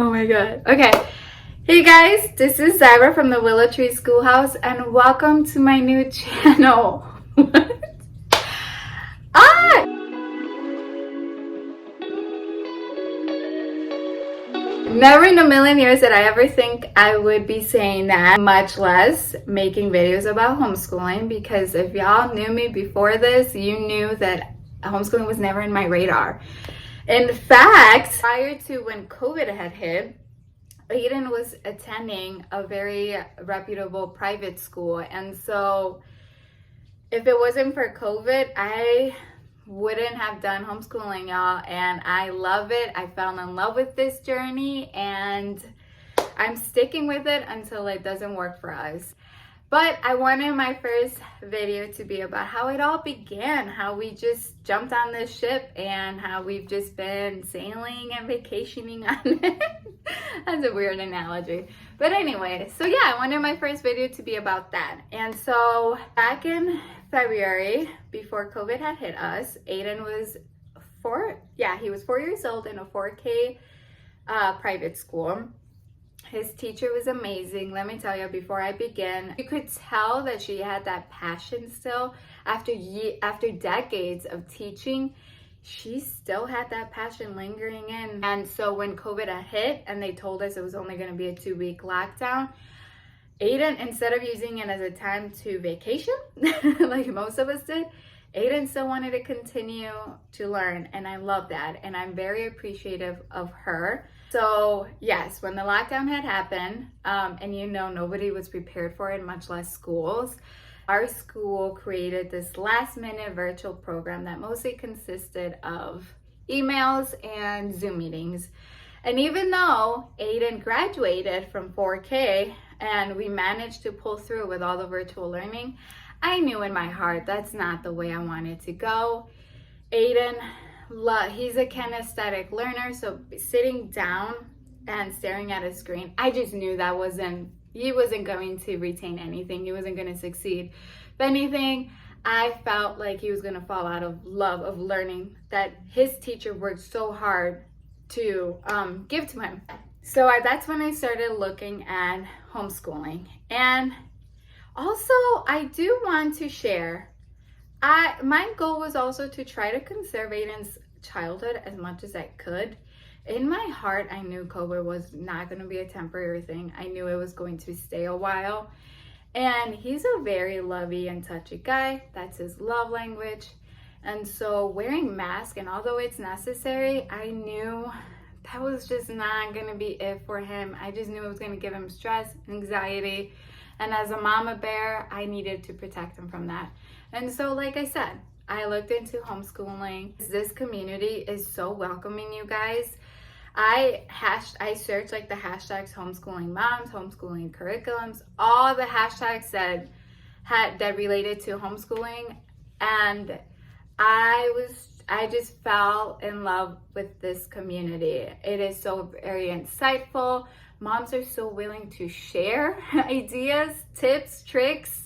Oh my god. Okay. Hey guys, this is Zyra from the Willow Tree Schoolhouse and welcome to my new channel. Ah! Never in a million years did I ever think I would be saying that, much less making videos about homeschooling, because if y'all knew me before this, you knew that homeschooling was never in my radar. In fact, prior to when COVID had hit, Aiden was attending a very reputable private school, and so if it wasn't for COVID, I wouldn't have done homeschooling, y'all, and I love it. I fell in love with this journey and I'm sticking with it until it doesn't work for us. But I wanted my first video to be about how it all began, how we just jumped on this ship and how we've just been sailing and vacationing on it. That's a weird analogy. But anyway, so yeah, I wanted my first video to be about that. And so back in February, before COVID had hit us, Aiden was he was 4 years old in a 4K private school. His teacher was amazing. Let me tell you, before I begin, you could tell that she had that passion still. After decades of teaching, she still had that passion lingering in. And so when COVID had hit and they told us it was only going to be a 2-week lockdown, Aiden, instead of using it as a time to vacation, like most of us did, Aiden still wanted to continue to learn, and I love that, and I'm very appreciative of her. So yes, when the lockdown had happened, and nobody was prepared for it, much less schools, our school created this last-minute virtual program that mostly consisted of emails and Zoom meetings. And even though Aiden graduated from 4K and we managed to pull through with all the virtual learning, I knew in my heart that's not the way I wanted to go. Aiden, he's a kinesthetic learner, so sitting down and staring at a screen, I just knew he wasn't going to retain anything. He wasn't going to succeed. If anything, I felt like he was going to fall out of love of learning that his teacher worked so hard to give to him. So that's when I started looking at homeschooling. And also, I do want to share, my goal was also to try to conserve Aiden's childhood as much as I could. In my heart, I knew COVID was not going to be a temporary thing. I knew it was going to stay a while. And he's a very lovey and touchy guy. That's his love language. And so wearing masks, and although it's necessary, I knew that was just not going to be it for him. I just knew it was going to give him stress, anxiety. And as a mama bear, I needed to protect him from that. And so, like I said, I looked into homeschooling. This community is so welcoming, you guys. I searched like the hashtags homeschooling moms, homeschooling curriculums, all the hashtags that related to homeschooling, and I just fell in love with this community. It is so very insightful. Moms are so willing to share ideas, tips, tricks.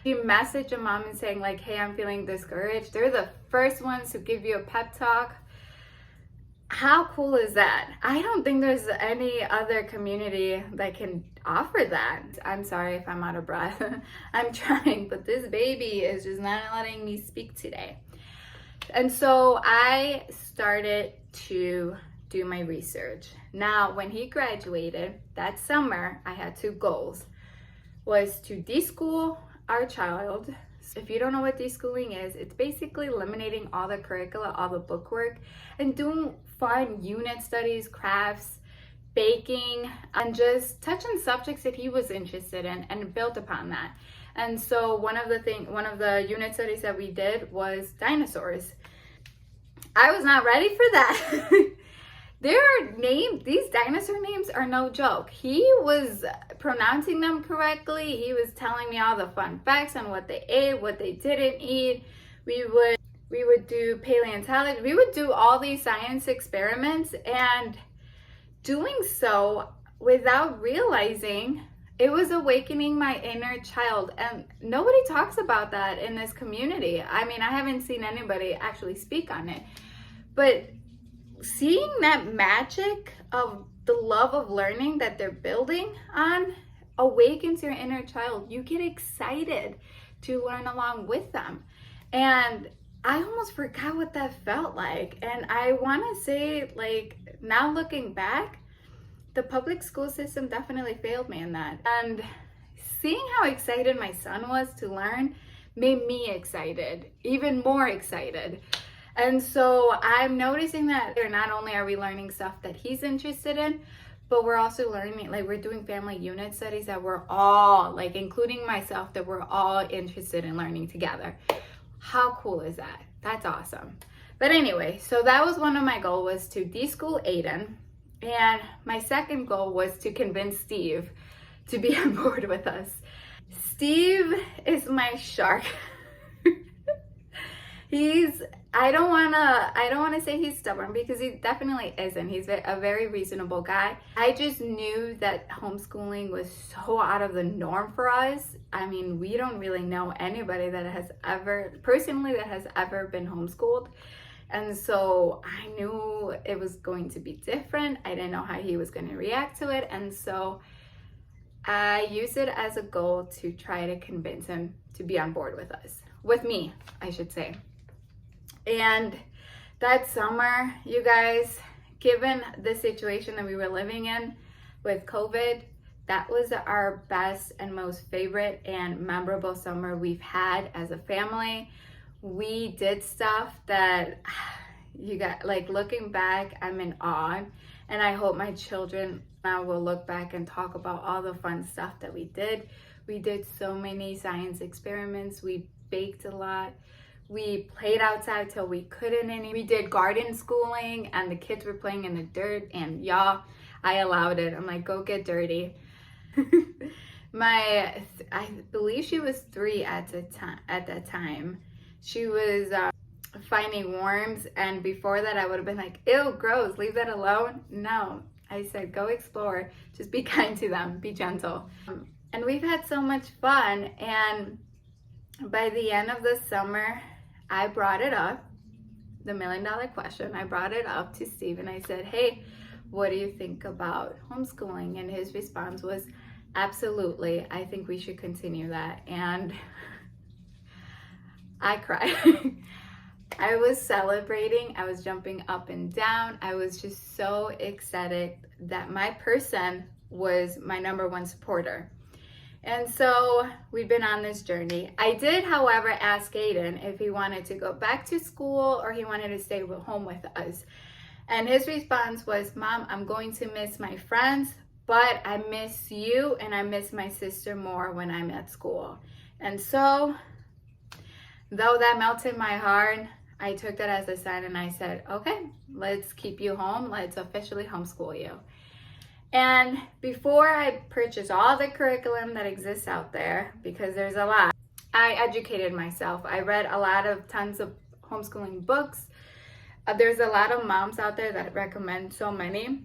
You message a mom and saying like, hey, I'm feeling discouraged. They're the first ones to give you a pep talk. How cool is that? I don't think there's any other community that can offer that. I'm sorry if I'm out of breath. I'm trying, but this baby is just not letting me speak today. And so I started to do my research. Now, when he graduated that summer, I had 2 goals. Was to deschool our child. If you don't know what deschooling is, it's basically eliminating all the curricula, all the bookwork, and doing fun unit studies, crafts, baking, and just touching subjects that he was interested in and built upon that. And so one of the unit studies that we did was dinosaurs. I was not ready for that. These dinosaur names are no joke. He was pronouncing them correctly. He was telling me all the fun facts on what they ate, what they didn't eat. We would do paleontology. We would do all these science experiments, and doing so without realizing it was awakening my inner child. And nobody talks about that in this community. I mean, I haven't seen anybody actually speak on it, but seeing that magic of the love of learning that they're building on awakens your inner child. You get excited to learn along with them. And I almost forgot what that felt like. And I want to say, like, now looking back, the public school system definitely failed me in that. And seeing how excited my son was to learn made me excited, even more excited. And so I'm noticing that not only are we learning stuff that he's interested in, but we're also learning, like, we're doing family unit studies that we're all, like, including myself, that we're all interested in learning together. How cool is that? That's awesome. But anyway, so that was one of my goals, was to de-school Aiden. And my second goal was to convince Steve to be on board with us. Steve is my shark. I don't wanna say he's stubborn, because he definitely isn't. He's a very reasonable guy. I just knew that homeschooling was so out of the norm for us. I mean, we don't really know anybody that has ever been homeschooled. And so I knew it was going to be different. I didn't know how he was going to react to it. And so I used it as a goal to try to convince him to be on board with us. With me, I should say. And that summer, you guys, given the situation that we were living in with COVID, that was our best and most favorite and memorable summer we've had as a family. We did stuff that, you got, like, looking back, I'm in awe. And I hope my children now will look back and talk about all the fun stuff that we did. We did so many science experiments. We baked a lot. We played outside till we couldn't any. We did garden schooling, and the kids were playing in the dirt, and y'all, I allowed it. I'm like, go get dirty. I believe she was 3 at that time. She was finding worms, and before that I would have been like, ew, gross, leave that alone. No, I said, go explore, just be kind to them, be gentle. And we've had so much fun. And by the end of the summer, I brought it up, the $1 million question. I brought it up to Steve and I said, hey, what do you think about homeschooling? And his response was, absolutely, I think we should continue that. And I cried. I was celebrating, I was jumping up and down. I was just so excited that my person was my #1 supporter. And so we've been on this journey. I did, however, ask Aiden if he wanted to go back to school or he wanted to stay home with us. And his response was, Mom, I'm going to miss my friends, but I miss you and I miss my sister more when I'm at school. And so, though that melted my heart, I took that as a sign and I said, okay, let's keep you home. Let's officially homeschool you. And before I purchased all the curriculum that exists out there, because there's a lot, I educated myself. I read tons of homeschooling books. There's a lot of moms out there that recommend so many,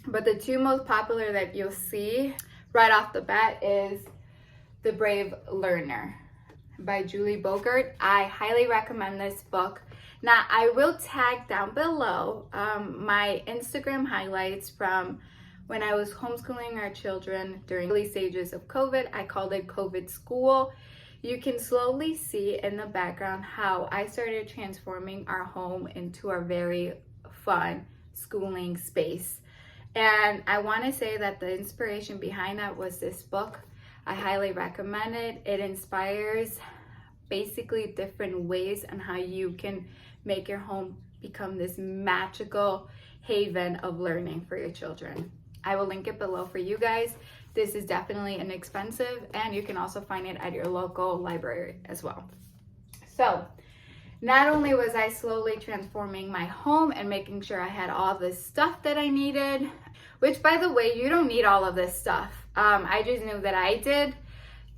but the 2 most popular that you'll see right off the bat is The Brave Learner by Julie Bogart. I highly recommend this book. Now, I will tag down below my Instagram highlights from when I was homeschooling our children during early stages of COVID. I called it COVID School. You can slowly see in the background how I started transforming our home into a very fun schooling space. And I want to say that the inspiration behind that was this book. I highly recommend it. It inspires basically different ways on how you can make your home become this magical haven of learning for your children. I will link it below for you guys. This is definitely inexpensive, and you can also find it at your local library as well. So not only was I slowly transforming my home and making sure I had all the stuff that I needed, which, by the way, you don't need all of this stuff. I just knew that I did.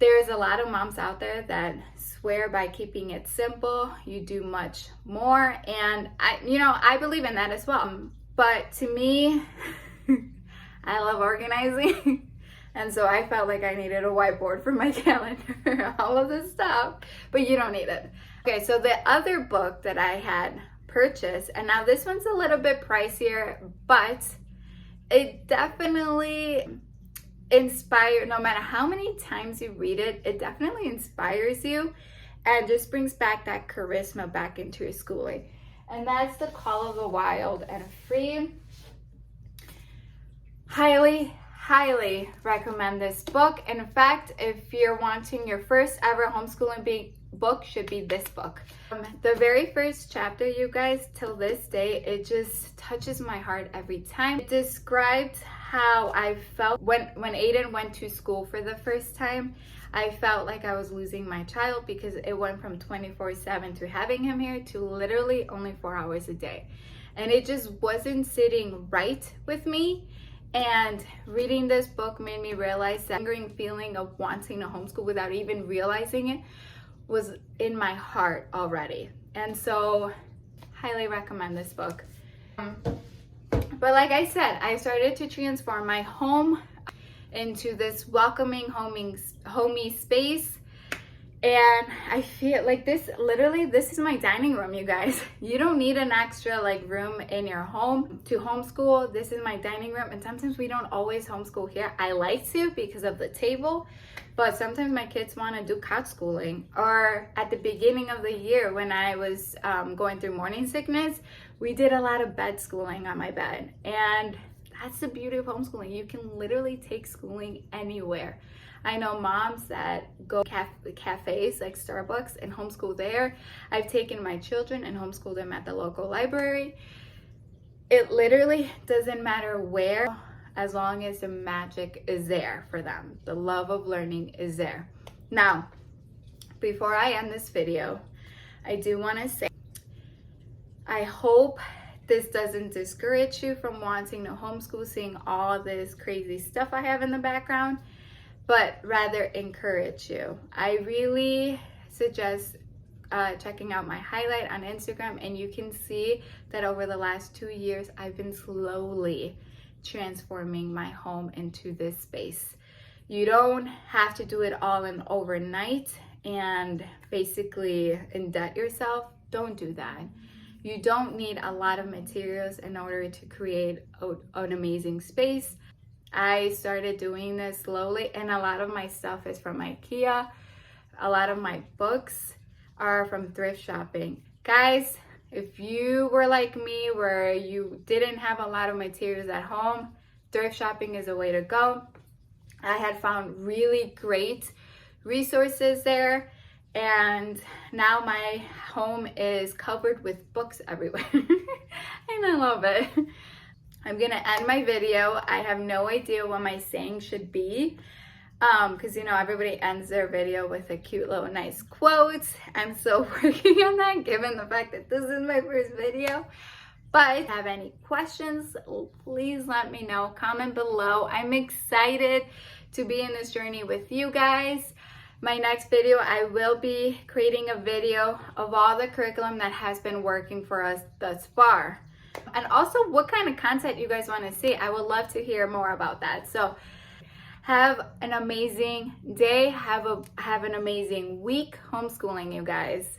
There's a lot of moms out there that swear by keeping it simple, you do much more. And I believe in that as well. But to me, I love organizing. And so I felt like I needed a whiteboard for my calendar, all of this stuff, but you don't need it. Okay, so the other book that I had purchased, and now this one's a little bit pricier, but it definitely inspires, no matter how many times you read it, it definitely inspires you and just brings back that charisma back into your schooling. And that's The Call of the Wild and Free. Highly recommend this book. In fact, if you're wanting your first ever homeschooling book, should be this book. The very first chapter, you guys, till this day, it just touches my heart every time. It described how I felt when Aiden went to school for the first time. I felt like I was losing my child because it went from 24/7 to having him here to literally only 4 hours a day. And it just wasn't sitting right with me. And reading this book made me realize that lingering feeling of wanting to homeschool without even realizing it was in my heart already. And so, highly recommend this book. But like I said, I started to transform my home into this welcoming, homey space. And I feel like this is my dining room, you guys. You don't need an extra like room in your home to homeschool. This is my dining room. And sometimes we don't always homeschool here. I like to because of the table, but sometimes my kids want to do couch schooling. Or at the beginning of the year when I was going through morning sickness, we did a lot of bed schooling on my bed. And that's the beauty of homeschooling. You can literally take schooling anywhere. I know moms that go cafes like Starbucks and homeschool there. I've taken my children and homeschooled them at the local library. It literally doesn't matter where, as long as the magic is there for them. The love of learning is there. Now, before I end this video, I do want to say, I hope this doesn't discourage you from wanting to homeschool, seeing all this crazy stuff I have in the background, but rather encourage you. I really suggest checking out my highlight on Instagram, and you can see that over the last 2 years, I've been slowly transforming my home into this space. You don't have to do it all in overnight and basically indebt yourself. Don't do that. You don't need a lot of materials in order to create an amazing space. I started doing this slowly, and a lot of my stuff is from IKEA. A lot of my books are from thrift shopping. Guys, if you were like me where you didn't have a lot of materials at home, thrift shopping is a way to go. I had found really great resources there, and now my home is covered with books everywhere. And I love it. I'm gonna end my video. I have no idea what my saying should be, because you know everybody ends their video with a cute little nice quote. I'm still working on that given the fact that this is my first video. But if you have any questions, please let me know. Comment below. I'm excited to be in this journey with you guys. My next video, I will be creating a video of all the curriculum that has been working for us thus far. And also what kind of content you guys want to see. I would love to hear more about that. So have an amazing day. Have an amazing week homeschooling, you guys.